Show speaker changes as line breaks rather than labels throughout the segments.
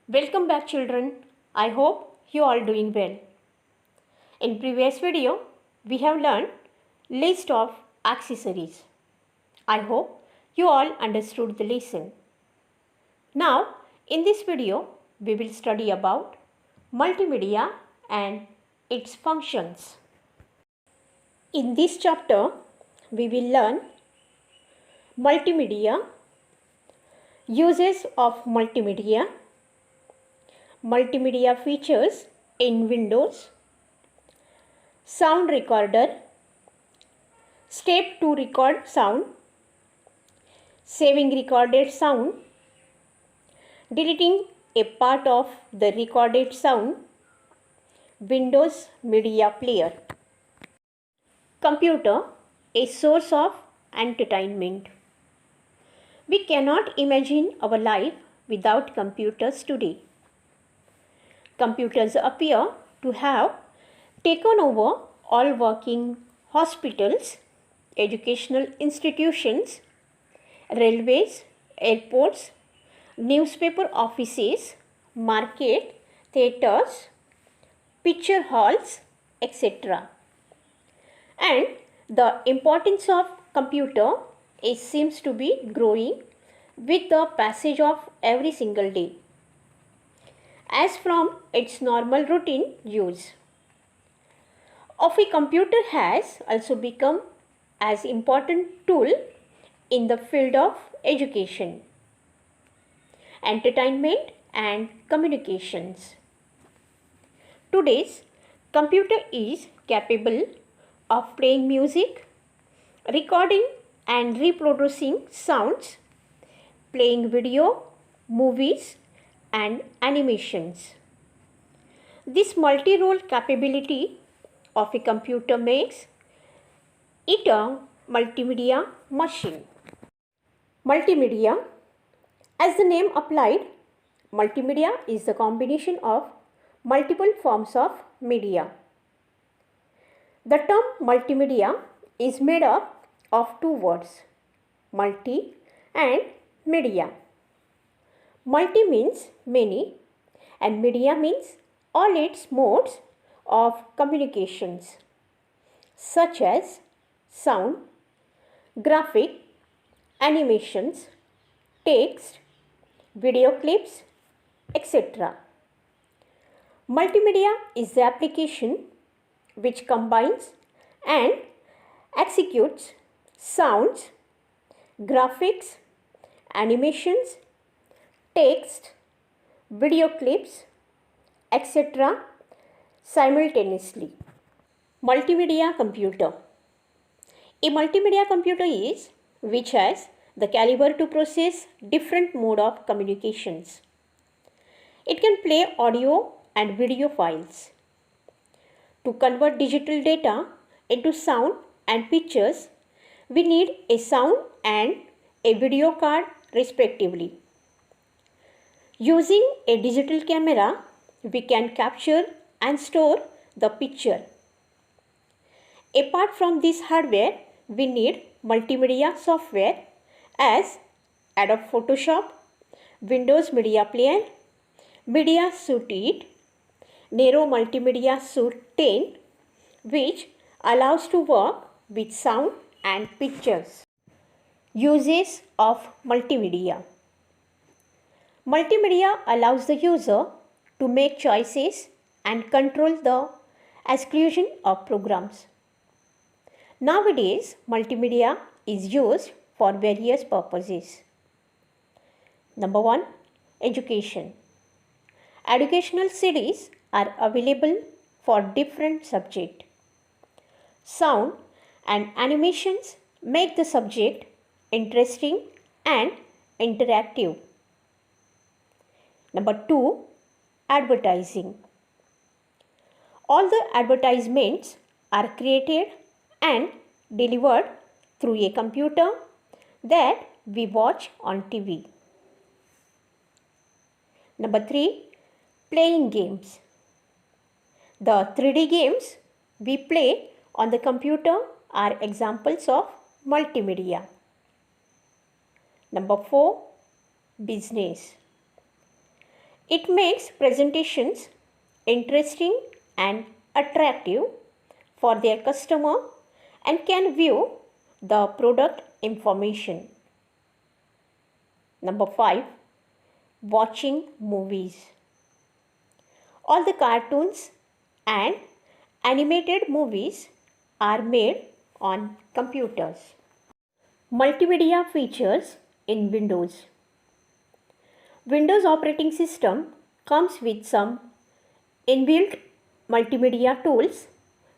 Welcome back children. I hope you all doing well. In previous video, we have learned list of accessories. I hope you all understood the lesson. Now, in this video, we will study about multimedia and its functions. In this chapter, we will learn multimedia, uses of multimedia, multimedia features in Windows, sound recorder, step to record sound, saving recorded sound, deleting a part of the recorded sound, Windows Media Player. Computer, a source of entertainment. We cannot imagine our life without computers today. Computers appear to have taken over all working hospitals, educational institutions, railways, airports, newspaper offices, market, theatres, picture halls, etc. And the importance of computer seems to be growing with the passage of every single day, as from its normal routine use. Of a computer has also become as important tool in the field of education, entertainment and communications. Today's computer is capable of playing music, recording and reproducing sounds, playing video, movies and animations. This multi-role capability of a computer makes it a multimedia machine. Multimedia, as the name applied, multimedia is the combination of multiple forms of media. The term multimedia is made up of two words, multi and media. Multi means many and media means all its modes of communications such as sound, graphic, animations, text, video clips, etc. Multimedia is the application which combines and executes sounds, graphics, animations, text, video clips, etc. simultaneously. Multimedia computer. A multimedia computer is which has the caliber to process different mode of communications. It can play audio and video files. To convert digital data into sound and pictures, we need a sound and a video card respectively. Using a digital camera, we can capture and store the picture. Apart from this hardware, we need multimedia software as Adobe Photoshop, Windows Media Player, Media Suite 8, Nero Multimedia Suite 10, which allows to work with sound and pictures. Uses of multimedia. Multimedia allows the user to make choices and control the execution of programs. Nowadays, multimedia is used for various purposes. Number 1. Education. Educational CDs are available for different subjects. Sound and animations make the subject interesting and interactive. Number 2. Advertising. All the advertisements are created and delivered through a computer that we watch on TV. Number 3. Playing games. The 3D games we play on the computer are examples of multimedia. Number 4. Business. It makes presentations interesting and attractive for their customer and can view the product information. Number 5. Watching movies. All the cartoons and animated movies are made on computers. Multimedia features in Windows. Windows operating system comes with some inbuilt multimedia tools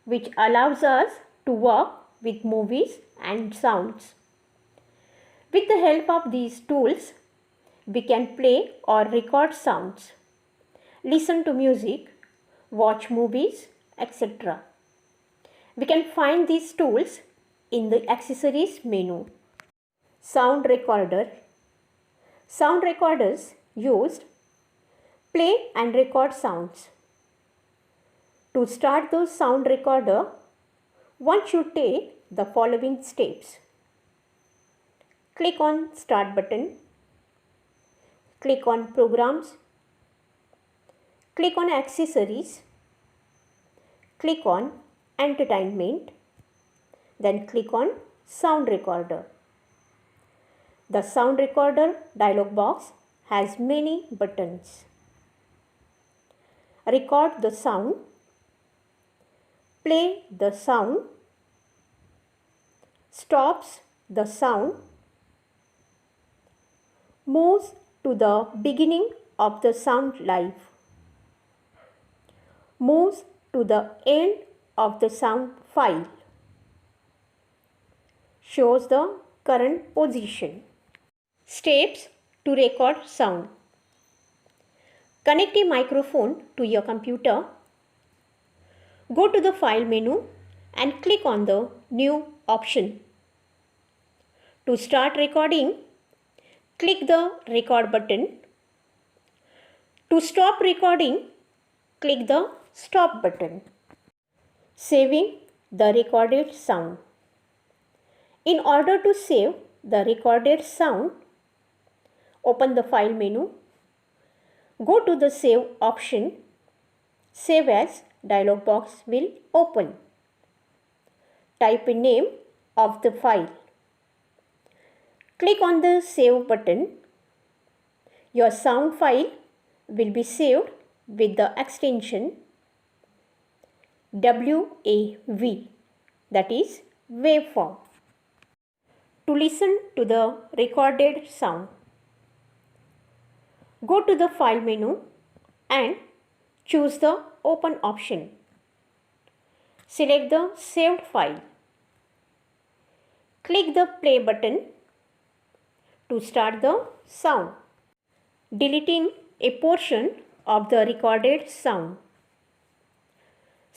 which allows us to work with movies and sounds. With the help of these tools, we can play or record sounds, listen to music, watch movies, etc. We can find these tools in the accessories menu. Sound recorder. Sound recorders used play and record sounds. To start the sound recorder, one should take the following steps. Click on Start button. Click on Programs. Click on Accessories. Click on Entertainment. Then click on Sound Recorder. The Sound Recorder dialog box has many buttons. Record the sound. Play the sound. Stops the sound. Moves to the beginning of the sound live. Moves to the end of the sound file. Shows the current position. Steps to record sound. Connect a microphone to your computer. Go to the File menu and click on the New option. To start recording, click the Record button. To stop recording, click the Stop button. Saving the recorded sound. In order to save the recorded sound, open the File menu. Go to the Save option. Save As dialog box will open. Type in name of the file. Click on the Save button. Your sound file will be saved with the extension WAV, that is waveform. To listen to the recorded sound, go to the File menu and choose the Open option. Select the saved file. Click the Play button to start the sound. Deleting a portion of the recorded sound.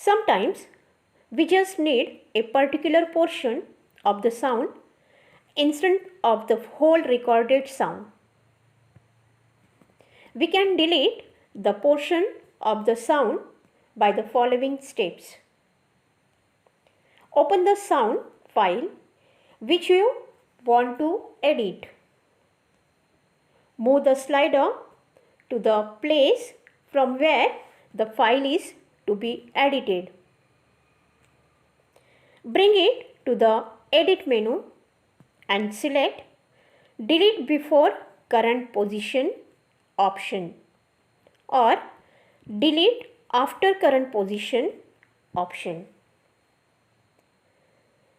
Sometimes we just need a particular portion of the sound instead of the whole recorded sound. We can delete the portion of the sound by the following steps. Open the sound file which you want to edit. Move the slider to the place from where the file is to be edited. Bring it to the Edit menu and select Delete Before Current Position option or Delete After Current Position option.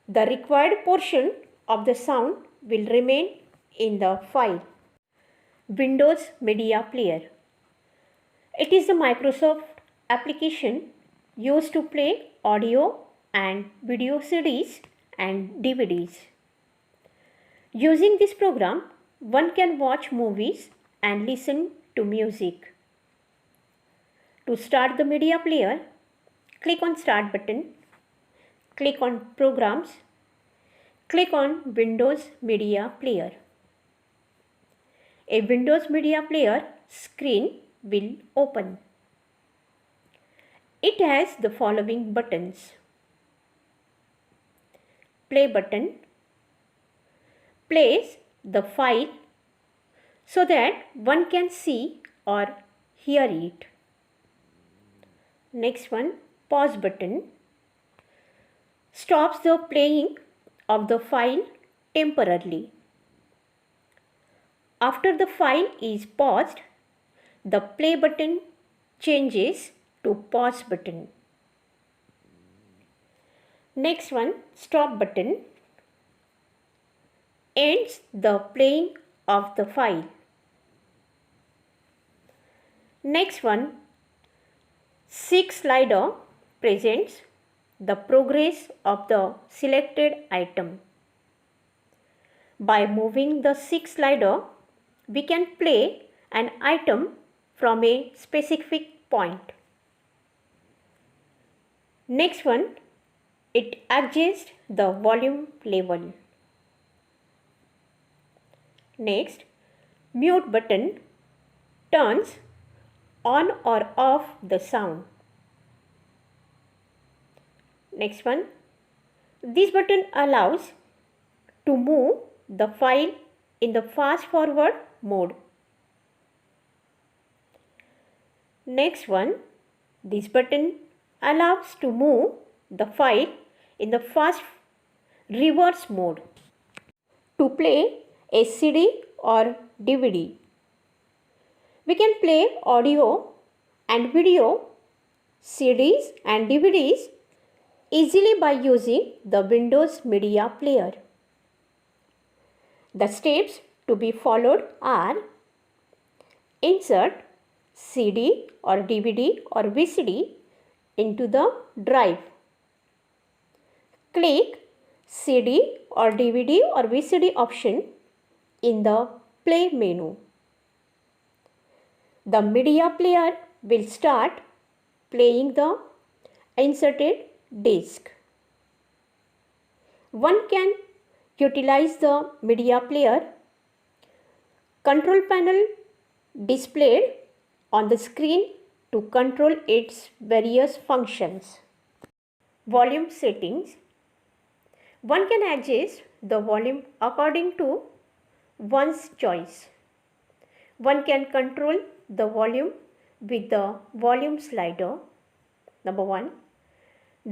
The required portion of the sound will remain in the file. Windows Media Player. It is a Microsoft application used to play audio and video CDs and DVDs. Using this program, one can watch movies and listen to music. To start the media player, click on Start button, click on Programs, click on Windows Media Player. A Windows Media Player screen will open. It has the following buttons. Play button plays the file so that one can see or hear it. Next one, pause button stops the playing of the file temporarily. After the file is paused, the play button changes to pause button. Next one, stop button ends the playing of the file. Next one, seek slider presents the progress of the selected item. By moving the seek slider, we can play an item from a specific point. Next one, it adjusts the volume level. Next, mute button turns on or off the sound. Next one, this button allows to move the file in the fast forward mode. Next one, this button allows to move the file in the fast reverse mode. To play a CD or DVD, we can play audio and video, CDs and DVDs easily by using the Windows Media Player. The steps to be followed are: insert CD or DVD or VCD into the drive. Click CD or DVD or VCD option in the play menu. The media player will start playing the inserted disc. One can utilize the media player control panel displayed on the screen to control its various functions. Volume settings. One can adjust the volume according to one's choice. One can control the volume with the volume slider. Number 1,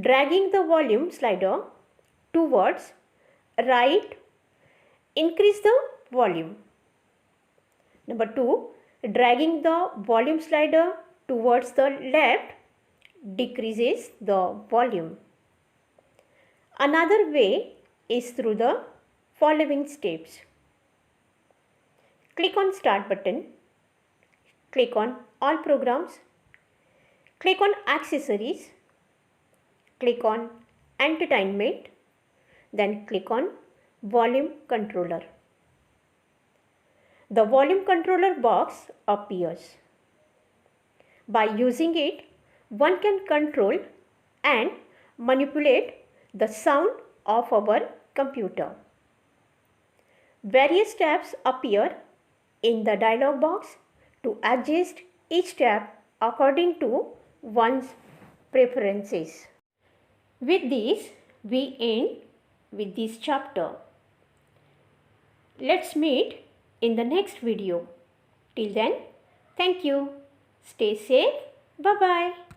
dragging the volume slider towards right, increase the volume. Number 2, dragging the volume slider towards the left decreases the volume. Another way is through the following steps. Click on Start button, click on All Programs, click on Accessories, click on Entertainment, then click on Volume Controller. The volume controller box appears. By using it, one can control and manipulate the sound of our computer. Various tabs appear in the dialog box to adjust each tab according to one's preferences. With this, we end with this chapter. Let's meet in the next video. Till then, thank you. Stay safe. Bye-bye.